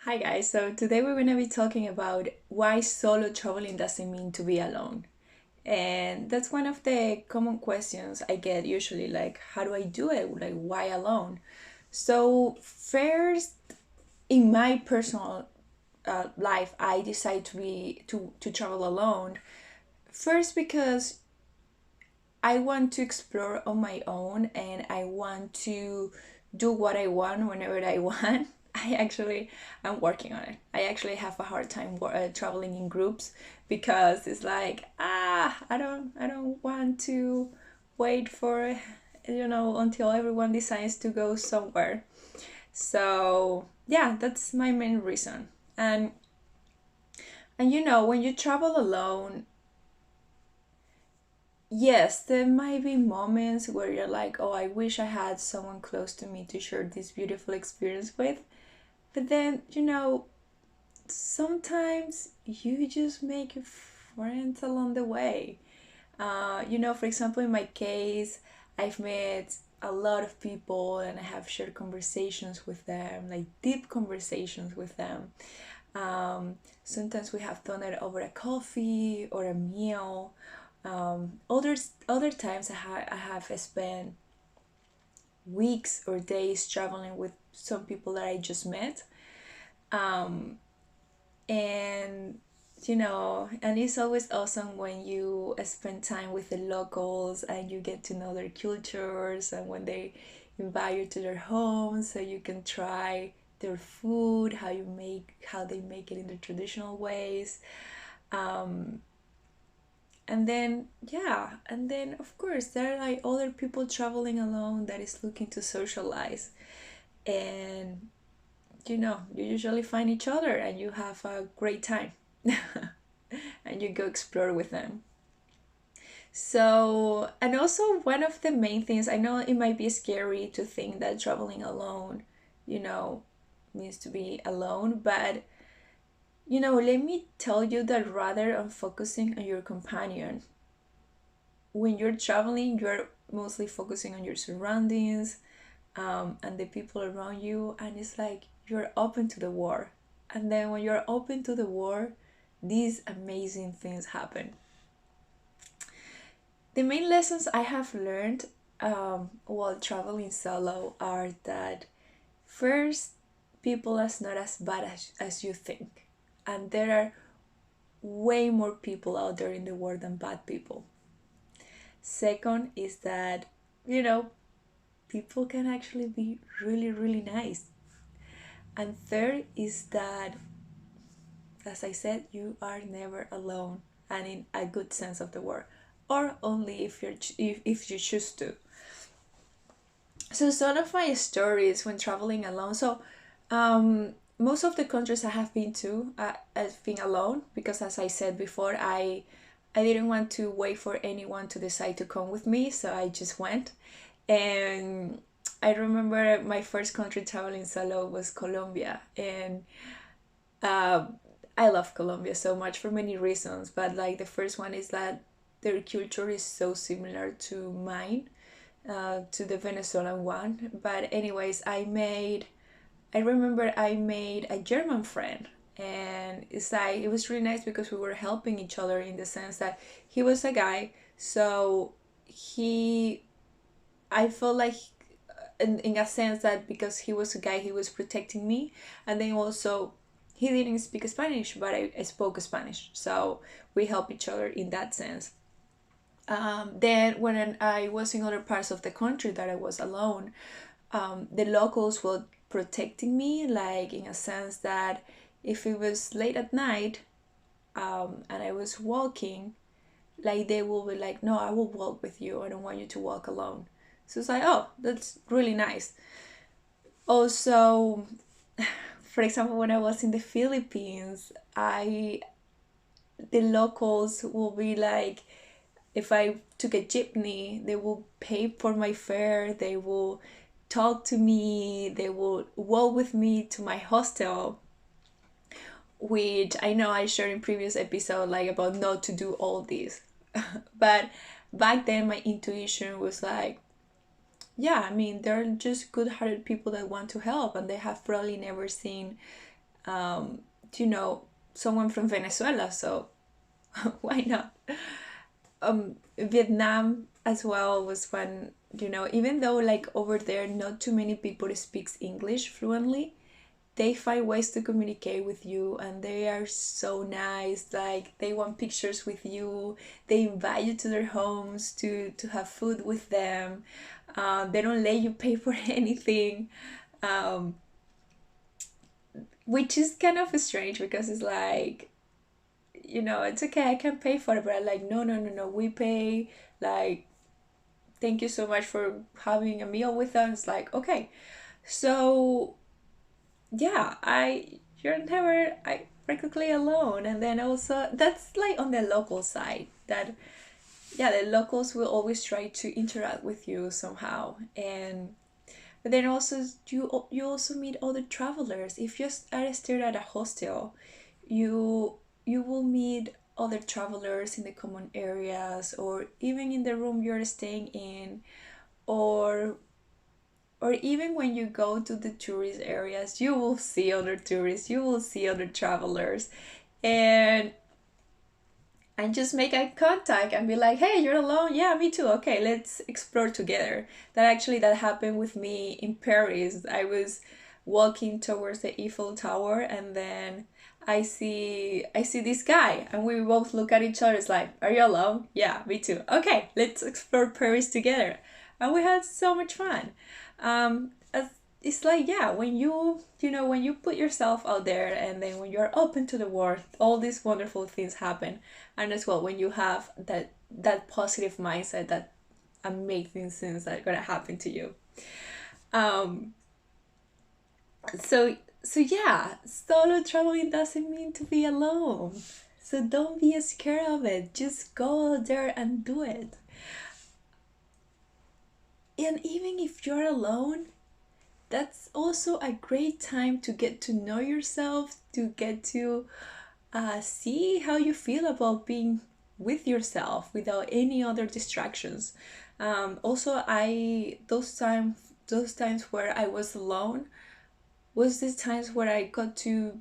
Hi guys, so today we're going to be talking about why solo traveling doesn't mean to be alone. And that's one of the common questions I get usually, like, how do I do it? Like, why alone? So, first, in my personal life, I decide to travel alone. First, because I want to explore on my own and I want to do what I want whenever I want. I'm working on it. I actually have a hard time traveling in groups because it's like I don't want to wait for until everyone decides to go somewhere. So yeah, that's my main reason. And when you travel alone, yes, there might be moments where you're like, oh, I wish I had someone close to me to share this beautiful experience with. But then, sometimes you just make friends along the way. For example, in my case, I've met a lot of people and I have shared conversations with them, like deep conversations with them. Sometimes we have done it over a coffee or a meal. Other times I have spent weeks or days traveling with some people that I just met. Um, and and it's always awesome when you spend time with the locals and you get to know their cultures, and when they invite you to their homes so you can try their food, how they make it in the traditional ways. um, and then of course there are like other people traveling alone that is looking to socialize, and you usually find each other and you have a great time and you go explore with them. So, and also one of the main things, I know it might be scary to think that traveling alone, you know, means to be alone, but let me tell you that rather than focusing on your companion, when you're traveling, you're mostly focusing on your surroundings, and the people around you, and it's like you're open to the world. And then when you're open to the world, these amazing things happen. The main lessons I have learned while traveling solo are that first, people are not as bad as you think, and there are way more people out there in the world than bad people. Second is that, you know, people can actually be really, really nice. And third is that, as I said, you are never alone, and in a good sense of the word, or only if you choose to. So some of my stories when traveling alone. So most of the countries I have been to, I've been alone because, as I said before, I didn't want to wait for anyone to decide to come with me, so I just went. And I remember my first country traveling solo was Colombia, and uh, I love Colombia so much for many reasons. But like the first one is that their culture is so similar to mine, to the Venezuelan one. But anyways, I remember I made a German friend, and it's like it was really nice because we were helping each other in the sense that he was a guy, so he I felt like in a sense that because he was a guy, he was protecting me, and then also he didn't speak Spanish, but I spoke Spanish, so we help each other in that sense. Then when I was in other parts of the country that I was alone, the locals were protecting me, like in a sense that if it was late at night, and I was walking, like they will be like, no, I will walk with you, I don't want you to walk alone. So it's like, oh, that's really nice. Also, for example, when I was in the Philippines, I the locals will be like, if I took a jeepney, they will pay for my fare, they will talk to me, they will walk with me to my hostel, which I know I shared in previous episode, like about not to do all this. But back then my intuition was like, yeah, I mean, they're just good-hearted people that want to help, and they have probably never seen um, you know, someone from Venezuela, so why not? Vietnam as well was when, even though like over there not too many people speaks English fluently, they find ways to communicate with you, and they are so nice. Like they want pictures with you, they invite you to their homes to have food with them. They don't let you pay for anything, um, which is kind of strange because it's like, it's okay, I can pay for it, but I'm like, no, no, no, no, we pay. Like, thank you so much for having a meal with us. Like, okay. So yeah, you're never I practically alone. And then also that's like on the local side, that yeah, the locals will always try to interact with you somehow. And but then also you also meet other travelers. If you are staying at a hostel, you you will meet other travelers in the common areas, or even in the room you're staying in, or even when you go to the tourist areas, you will see other tourists, you will see other travelers, and just make eye contact and be like, hey, you're alone? Yeah, me too. Okay, let's explore together. That happened with me in Paris. I was walking towards the Eiffel Tower, and then I see this guy, and we both look at each other. It's like, are you alone? Yeah, me too. Okay, let's explore Paris together. And we had so much fun. It's like, yeah, when when you put yourself out there, and then when you're open to the world, all these wonderful things happen. And as well, when you have that positive mindset, that amazing things are gonna happen to you. um so yeah, solo traveling doesn't mean to be alone. So don't be scared of it, just go out there and do it. And even if you're alone, that's also a great time to get to know yourself, to get to see how you feel about being with yourself without any other distractions. Also, I those times where I was alone was these times where I got to,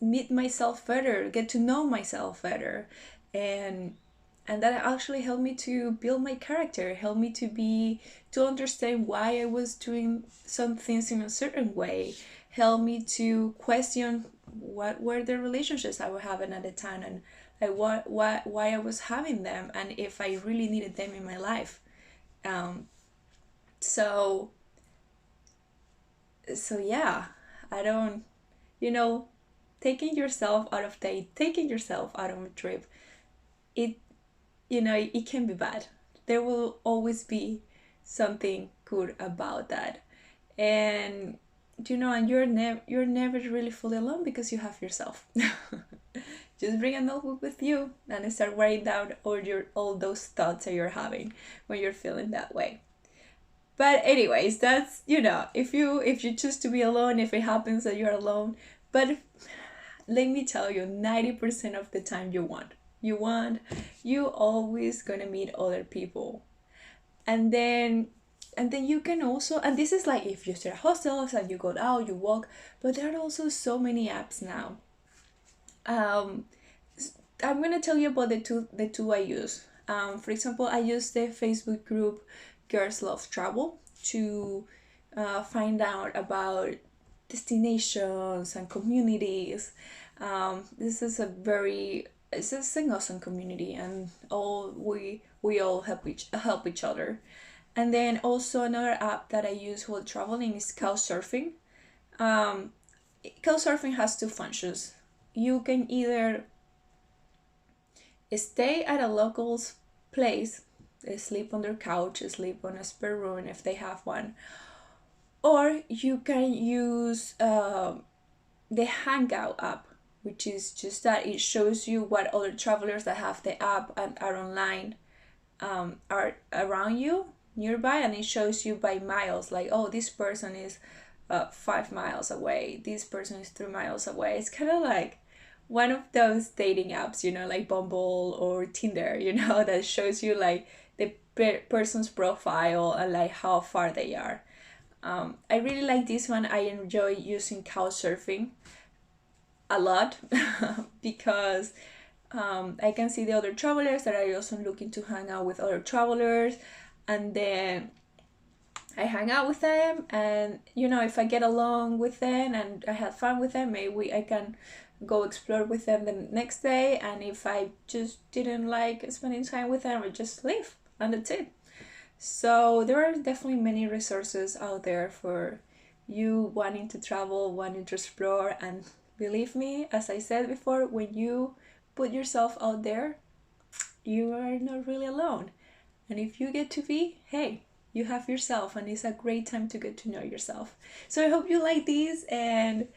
meet myself better, get to know myself better, and that actually helped me to build my character, helped me to understand why I was doing some things in a certain way, helped me to question what were the relationships I was having at the time, and like why I was having them, and if I really needed them in my life. Um, so yeah, I don't, you know, taking yourself out of date, taking yourself out of a trip, it it can be bad. There will always be something good about that. And and you're never really fully alone because you have yourself. Just bring a notebook with you and start writing down all those thoughts that you're having when you're feeling that way. But anyways, that's, if you choose to be alone, if it happens that you're alone. But let me tell you, 90% of the time you always gonna meet other people. And then you can also, and this is like if you stay at hostels and you go out, you walk. But there are also so many apps now. um I'm gonna tell you about the two I use. For example, I use the Facebook group Girls Love Travel to find out about destinations and communities. This is an awesome community, and all we all help each other. And then also another app that I use while traveling is Couchsurfing. Um, Couchsurfing has two functions. You can either stay at a local's place, sleep on their couch, sleep on a spare room if they have one, or you can use the Hangout app, which is just that it shows you what other travelers that have the app and are online are around you nearby, and it shows you by miles, like, oh, this person is 5 miles away, this person is 3 miles away. It's kind of like one of those dating apps, like Bumble or Tinder, that shows you like the person's profile and like how far they are. I really like this one. I enjoy using couch surfing a lot because I can see the other travelers that are also looking to hang out with other travelers, and then I hang out with them, and if I get along with them and I have fun with them, maybe I can go explore with them the next day. And if I just didn't like spending time with them, I just leave, and that's it. So there are definitely many resources out there for you wanting to travel, wanting to explore, and believe me, as I said before, when you put yourself out there, you are not really alone. And if you get to be, hey, you have yourself, and it's a great time to get to know yourself. So I hope you like these, and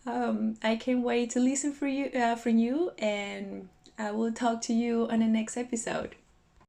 I can't wait to listen from you, and I will talk to you on the next episode.